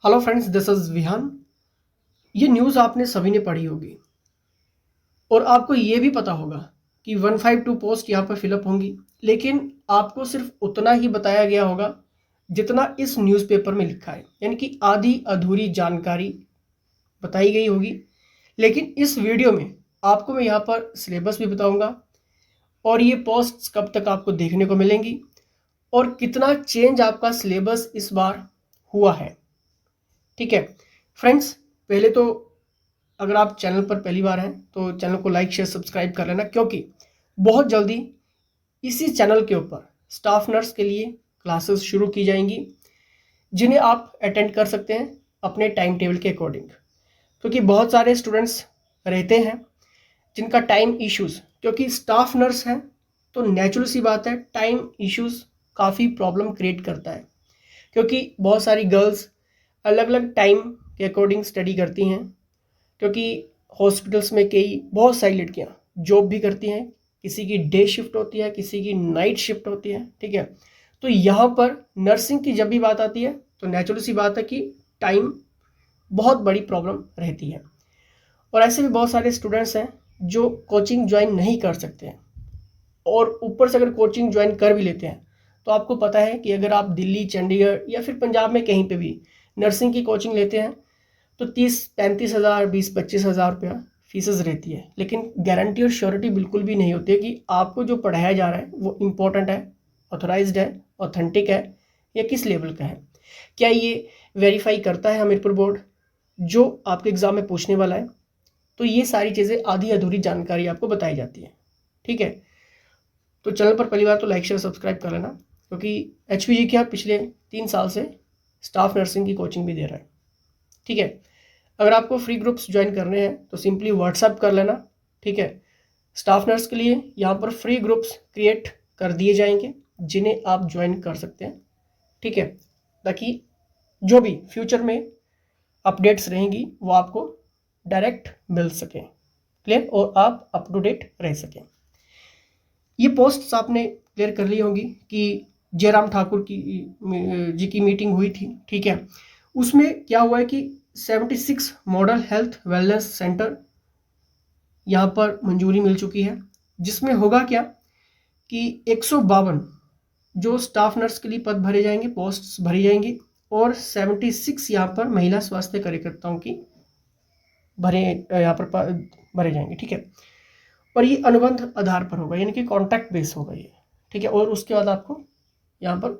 Hello friends, this is Vihaan. ये news आपने सभी ने पढ़ी होगी और आपको ये भी पता होगा कि 152 पोस्ट यहाँ पर फिलअप होंगी, लेकिन आपको सिर्फ उतना ही बताया गया होगा जितना इस न्यूज़पेपर में लिखा है, यानी कि आधी अधूरी जानकारी बताई गई होगी। लेकिन इस वीडियो में आपको मैं यहाँ पर सिलेबस भी बताऊँगा और ये पोस्ट्स कब तक आपको देखने को मिलेंगी और कितना चेंज आपका सिलेबस इस बार हुआ है। ठीक है फ्रेंड्स, पहले तो अगर आप चैनल पर पहली बार हैं तो चैनल को लाइक शेयर सब्सक्राइब कर लेना, क्योंकि बहुत जल्दी इसी चैनल के ऊपर स्टाफ नर्स के लिए क्लासेस शुरू की जाएंगी, जिन्हें आप अटेंड कर सकते हैं अपने टाइम टेबल के अकॉर्डिंग। क्योंकि बहुत सारे स्टूडेंट्स रहते हैं जिनका टाइम इश्यूज़, क्योंकि स्टाफ नर्स हैं तो नेचुरल सी बात है टाइम इश्यूज़ काफ़ी प्रॉब्लम क्रिएट करता है, क्योंकि बहुत सारी गर्ल्स अलग अलग टाइम के अकॉर्डिंग स्टडी करती हैं। क्योंकि हॉस्पिटल्स में कई बहुत सारी लड़कियां जॉब भी करती हैं, किसी की डे शिफ्ट होती है, किसी की नाइट शिफ्ट होती है। ठीक है, तो यहाँ पर नर्सिंग की जब भी बात आती है तो नेचुरल सी बात है कि टाइम बहुत बड़ी प्रॉब्लम रहती है। और ऐसे भी बहुत सारे स्टूडेंट्स हैं जो कोचिंग ज्वाइन नहीं कर सकते हैं, और ऊपर से अगर कोचिंग ज्वाइन कर भी लेते हैं तो आपको पता है कि अगर आप दिल्ली, चंडीगढ़ या फिर पंजाब में कहीं पे भी नर्सिंग की कोचिंग लेते हैं तो 30-35 हज़ार, 20-25 हज़ार रुपया फीसेस रहती है। लेकिन गारंटी और श्योरिटी बिल्कुल भी नहीं होती है कि आपको जो पढ़ाया जा रहा है वो इम्पोर्टेंट है, ऑथोराइज्ड है, ऑथेंटिक है या किस लेवल का है। क्या ये वेरीफाई करता है हमीरपुर बोर्ड जो आपके एग्ज़ाम में पूछने वाला है। तो ये सारी चीज़ें आधी अधूरी जानकारी आपको बताई जाती है। ठीक है, तो चैनल पर पहली बार तो लाइक शेयर सब्सक्राइब कर लेना, क्योंकि HPG क्या पिछले 3 साल से स्टाफ नर्सिंग की कोचिंग भी दे रहा है। ठीक है, अगर आपको फ्री ग्रुप्स ज्वाइन करने हैं तो सिंपली व्हाट्सएप कर लेना। ठीक है, स्टाफ नर्स के लिए यहाँ पर फ्री ग्रुप्स क्रिएट कर दिए जाएंगे जिन्हें आप ज्वाइन कर सकते हैं। ठीक है, ताकि जो भी फ्यूचर में अपडेट्स रहेंगी वो आपको डायरेक्ट मिल सकें, क्लियर, और आप अप टू डेट रह सकें। ये पोस्ट्स आपने क्लियर कर ली होंगी कि जयराम ठाकुर की जी की मीटिंग हुई थी। ठीक है, उसमें क्या हुआ है कि 76 मॉडल हेल्थ वेलनेस सेंटर यहाँ पर मंजूरी मिल चुकी है, जिसमें होगा क्या कि 152 जो स्टाफ नर्स के लिए पद भरे जाएंगे, पोस्ट्स भरी जाएंगी, और 76 यहाँ पर महिला स्वास्थ्य कार्यकर्ताओं की यहाँ पर भरे जाएंगे। ठीक है, और ये अनुबंध आधार पर होगा, यानी कि कॉन्ट्रैक्ट बेस होगा ये। ठीक है, और उसके बाद आपको यहाँ पर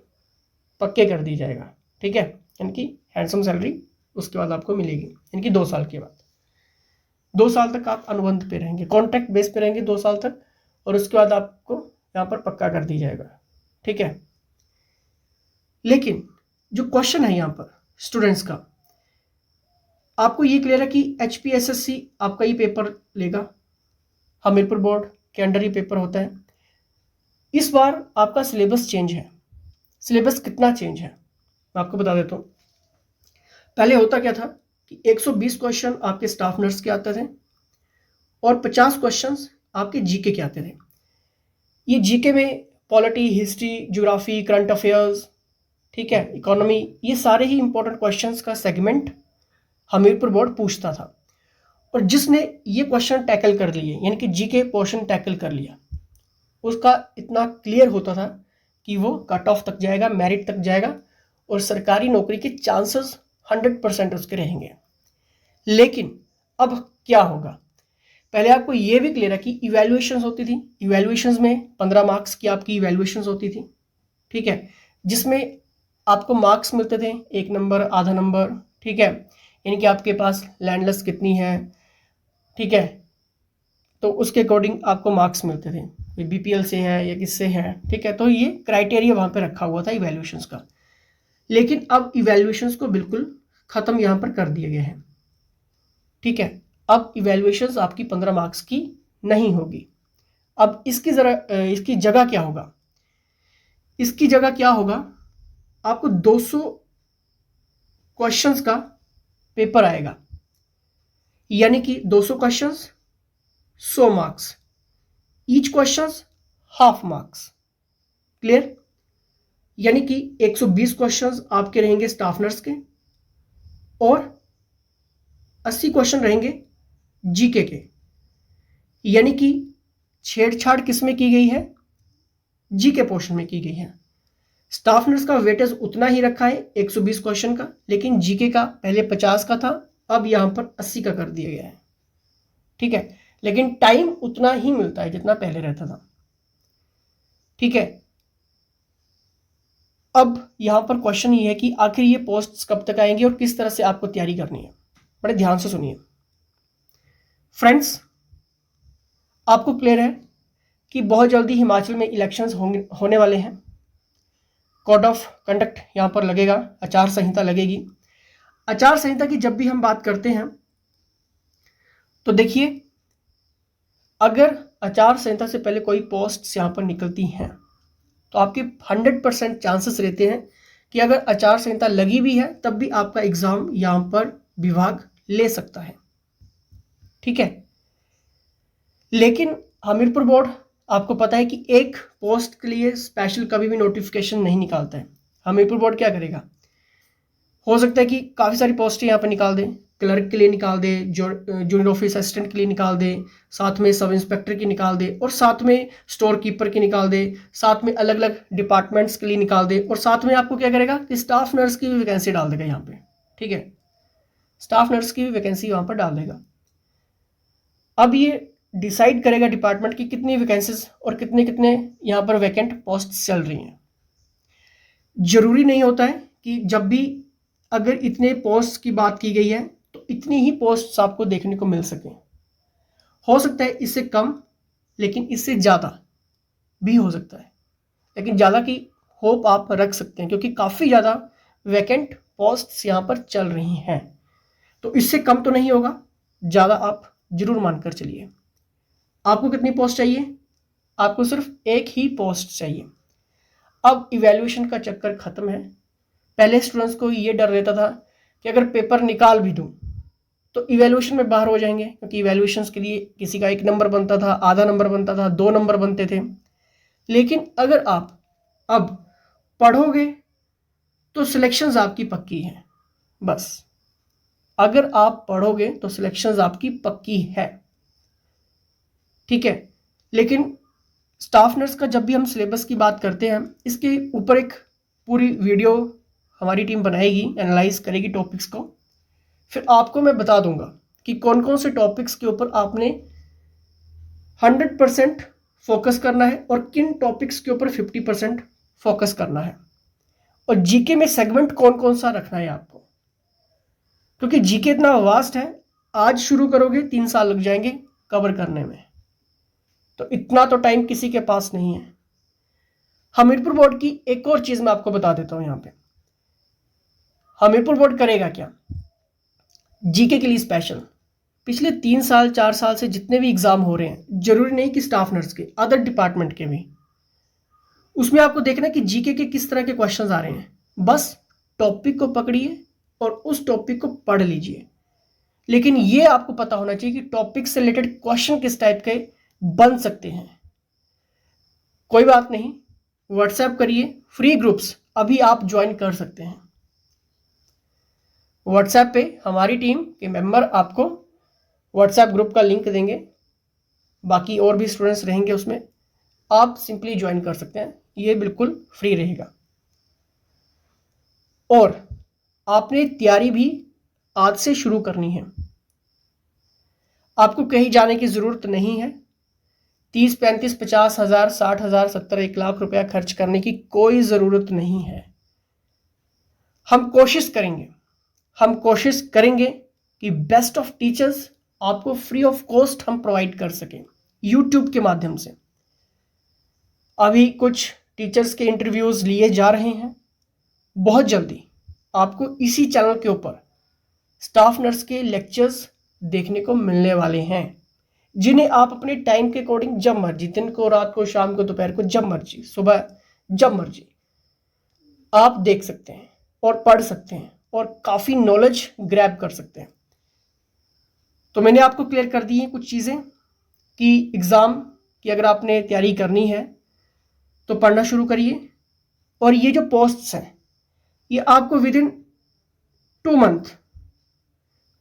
पक्के कर दी जाएगा। ठीक है, यानी कि हैंडसम सैलरी उसके बाद आपको मिलेगी, यानी कि 2 साल के बाद। 2 साल तक आप अनुबंध पे रहेंगे, कॉन्ट्रैक्ट बेस पे रहेंगे 2 साल तक, और उसके बाद आपको यहाँ पर पक्का कर दी जाएगा। ठीक है, लेकिन जो क्वेश्चन है यहाँ पर स्टूडेंट्स का, आपको ये क्लियर है कि HPSSC आपका ये पेपर लेगा, हमीरपुर बोर्ड के अंडर ही पेपर होता है। इस बार आपका सिलेबस चेंज है। सिलेबस कितना चेंज है मैं आपको बता देता हूँ। पहले होता क्या था कि 120 क्वेश्चन आपके स्टाफ नर्स के आते थे और 50 क्वेश्चंस आपके जीके के आते थे। ये जीके में polity, history, geography, current affairs, ठीक है, इकोनॉमी, ये सारे ही इंपॉर्टेंट क्वेश्चंस का सेगमेंट हमीरपुर बोर्ड पूछता था। और जिसने ये क्वेश्चन टैकल कर लिए, यानी कि जीके पोर्शन टैकल कर लिया, उसका इतना क्लियर होता था कि वो कट ऑफ तक जाएगा, मेरिट तक जाएगा, और सरकारी नौकरी के चांसेस 100% उसके रहेंगे। लेकिन अब क्या होगा, पहले आपको ये भी क्लियर है कि इवैल्यूएशंस होती थी। इवैल्यूएशंस में 15 मार्क्स की आपकी इवैल्यूएशंस होती थी। ठीक है, जिसमें आपको मार्क्स मिलते थे 1 नंबर, आधा नंबर। ठीक है, यानी कि आपके पास लैंडलेस कितनी है, ठीक है, तो उसके अकॉर्डिंग आपको मार्क्स मिलते थे, BPL से है या किससे है। ठीक है, तो ये क्राइटेरिया वहाँ पे रखा हुआ था इवैल्यूएशंस का। लेकिन अब इवैल्यूएशंस को बिल्कुल ख़त्म यहाँ पर कर दिए गए हैं। ठीक है, अब इवैल्यूएशंस आपकी 15 मार्क्स की नहीं होगी। अब इसकी जगह क्या होगा, इसकी जगह क्या होगा, आपको 200 क्वेश्चंस का पेपर आएगा, यानी कि 200 questions 100 marks, each questions half marks. Clear, यानी कि 120 क्वेश्चंस आपके रहेंगे स्टाफ नर्स के और 80 क्वेश्चन रहेंगे जीके के। यानी कि छेड़छाड़ किसमें की गई है? जीके पोर्शन में की गई है। स्टाफ नर्स का वेटेज उतना ही रखा है 120 क्वेश्चन का, लेकिन जीके का पहले 50 का था, अब यहां पर 80 का कर दिया गया है। ठीक है, लेकिन टाइम उतना ही मिलता है जितना पहले रहता था। ठीक है, अब यहां पर क्वेश्चन ये है कि आखिर ये पोस्ट्स कब तक आएंगी और किस तरह से आपको तैयारी करनी है। बड़े ध्यान से सुनिए फ्रेंड्स, आपको क्लियर है कि बहुत जल्दी हिमाचल में इलेक्शंस होने वाले हैं। कोड ऑफ कंडक्ट यहाँ पर लगेगा, आचार संहिता लगेगी। आचार संहिता की जब भी हम बात करते हैं तो देखिए, अगर आचार संहिता से पहले कोई पोस्ट्स यहाँ पर निकलती हैं तो आपके 100% चांसेस रहते हैं कि अगर आचार संहिता लगी भी है तब भी आपका एग्जाम यहाँ पर विभाग ले सकता है। ठीक है, लेकिन हमीरपुर बोर्ड आपको पता है कि एक पोस्ट के लिए स्पेशल कभी भी नोटिफिकेशन नहीं निकालता है। हमीरपुर बोर्ड क्या करेगा? हो सकता है कि काफ़ी सारी पोस्टें यहाँ पर निकाल दें, क्लर्क के लिए निकाल दे, जूनियर ऑफिस असिस्टेंट के लिए निकाल दे, साथ में सब इंस्पेक्टर की निकाल दे, और साथ में स्टोर कीपर की निकाल दे, साथ में अलग अलग डिपार्टमेंट्स के लिए निकाल दे, और साथ में आपको क्या करेगा कि स्टाफ नर्स की भी वैकेंसी डाल देगा यहाँ पे। ठीक है, स्टाफ नर्स की भी वैकेंसी वहाँ पर डाल देगा। अब ये डिसाइड करेगा डिपार्टमेंट की कितनी वैकेंसीज और कितने कितने यहाँ पर वैकेंट पोस्ट चल रही हैं। जरूरी नहीं होता है कि जब भी अगर इतने पोस्ट की बात की गई है तो इतनी ही पोस्ट्स आपको देखने को मिल सके। हो सकता है इससे कम, लेकिन इससे ज़्यादा भी हो सकता है, लेकिन ज़्यादा की होप आप रख सकते हैं क्योंकि काफ़ी ज़्यादा वैकेंट पोस्ट्स यहाँ पर चल रही हैं। तो इससे कम तो नहीं होगा, ज़्यादा आप जरूर मानकर चलिए। आपको कितनी पोस्ट चाहिए? आपको सिर्फ एक ही पोस्ट चाहिए। अब इवैल्यूएशन का चक्कर खत्म है। पहले स्टूडेंट्स को ये डर रहता था कि अगर पेपर निकाल भी दूं तो इवैल्यूएशन में बाहर हो जाएंगे, क्योंकि इवैल्यूएशंस के लिए किसी का 1 नंबर बनता था, आधा नंबर बनता था, 2 नंबर बनते थे। लेकिन अगर आप अब पढ़ोगे तो सिलेक्शंस आपकी पक्की है। बस अगर आप पढ़ोगे तो सिलेक्शंस आपकी पक्की है। ठीक है, लेकिन स्टाफ नर्स का जब भी हम सिलेबस की बात करते हैं, इसके ऊपर एक पूरी वीडियो हमारी टीम बनाएगी, एनालाइज करेगी टॉपिक्स को। फिर आपको मैं बता दूंगा कि कौन कौन से टॉपिक्स के ऊपर आपने 100% फोकस करना है और किन टॉपिक्स के ऊपर 50% फोकस करना है, और जीके में सेगमेंट कौन कौन सा रखना है आपको, क्योंकि जीके इतना वास्ट है। आज शुरू करोगे 3 साल लग जाएंगे कवर करने में, तो इतना तो टाइम किसी के पास नहीं है। हमीरपुर बोर्ड की एक और चीज मैं आपको बता देता हूं। यहां पे हमीरपुर बोर्ड करेगा क्या? जीके के लिए स्पेशल पिछले 3 साल 4 साल से जितने भी एग्जाम हो रहे हैं, जरूरी नहीं कि स्टाफ नर्स के, अदर डिपार्टमेंट के भी, उसमें आपको देखना कि जीके के किस तरह के क्वेश्चंस आ रहे हैं। बस टॉपिक को पकड़िए और उस टॉपिक को पढ़ लीजिए, लेकिन ये आपको पता होना चाहिए कि टॉपिक से रिलेटेड क्वेश्चन किस टाइप के बन सकते हैं। कोई बात नहीं, व्हाट्सएप करिए, फ्री ग्रुप्स अभी आप ज्वाइन कर सकते हैं। व्हाट्सएप पे हमारी टीम के मेंबर आपको व्हाट्सएप ग्रुप का लिंक देंगे, बाकी और भी स्टूडेंट्स रहेंगे उसमें, आप सिंपली ज्वाइन कर सकते हैं, ये बिल्कुल फ्री रहेगा। और आपने तैयारी भी आज से शुरू करनी है। आपको कहीं जाने की ज़रूरत नहीं है। 30, 35, 50 हज़ार, 60 हज़ार, 70, 1 लाख रुपया खर्च करने की कोई ज़रूरत नहीं है। हम कोशिश करेंगे कि बेस्ट ऑफ टीचर्स आपको फ्री ऑफ कॉस्ट हम प्रोवाइड कर सकें यूट्यूब के माध्यम से। अभी कुछ टीचर्स के इंटरव्यूज़ लिए जा रहे हैं। बहुत जल्दी आपको इसी चैनल के ऊपर स्टाफ नर्स के लेक्चर्स देखने को मिलने वाले हैं, जिन्हें आप अपने टाइम के अकॉर्डिंग जब मर्जी, दिन को, रात को, शाम को, दोपहर को, जब मर्जी, सुबह जब मर्जी आप देख सकते हैं और पढ़ सकते हैं और काफ़ी नॉलेज ग्रैब कर सकते हैं। तो मैंने आपको क्लियर कर दी है कुछ चीज़ें कि एग्ज़ाम की अगर आपने तैयारी करनी है तो पढ़ना शुरू करिए, और ये जो पोस्ट्स हैं ये आपको विद इन 2 मंथ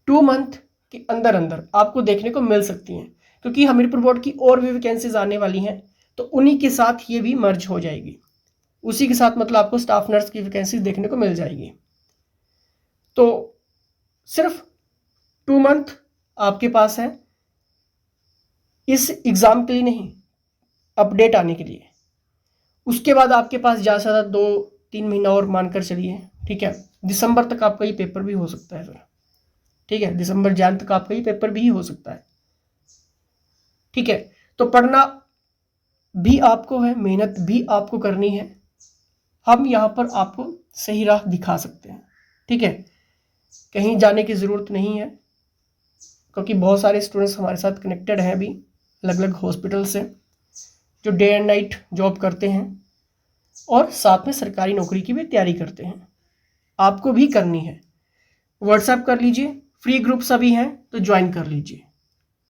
2 मंथ के अंदर अंदर आपको देखने को मिल सकती हैं, क्योंकि हमीरपुर बोर्ड की और भी वैकेंसीज आने वाली हैं, तो उन्हीं के साथ ये भी मर्ज हो जाएगी। उसी के साथ मतलब आपको स्टाफ नर्स की वैकेंसी देखने को मिल जाएगी। तो सिर्फ 2 मंथ आपके पास है इस एग्ज़ाम के लिए, नहीं, अपडेट आने के लिए। उसके बाद आपके पास ज़्यादा से ज़्यादा 2-3 महीना और मानकर चलिए, ठीक है। दिसंबर तक आपका ये पेपर भी हो सकता है फिर, ठीक है। दिसंबर जैन तक आपका ये पेपर भी हो सकता है, ठीक है। तो पढ़ना भी आपको है, मेहनत भी आपको करनी है। हम यहाँ पर आपको सही राह दिखा सकते हैं, ठीक है। कहीं जाने की ज़रूरत नहीं है, क्योंकि बहुत सारे स्टूडेंट्स हमारे साथ कनेक्टेड हैं अभी अलग अलग हॉस्पिटल से, जो डे एंड नाइट जॉब करते हैं और साथ में सरकारी नौकरी की भी तैयारी करते हैं। आपको भी करनी है। व्हाट्सएप कर लीजिए, फ्री ग्रुप सभी हैं तो ज्वाइन कर लीजिए।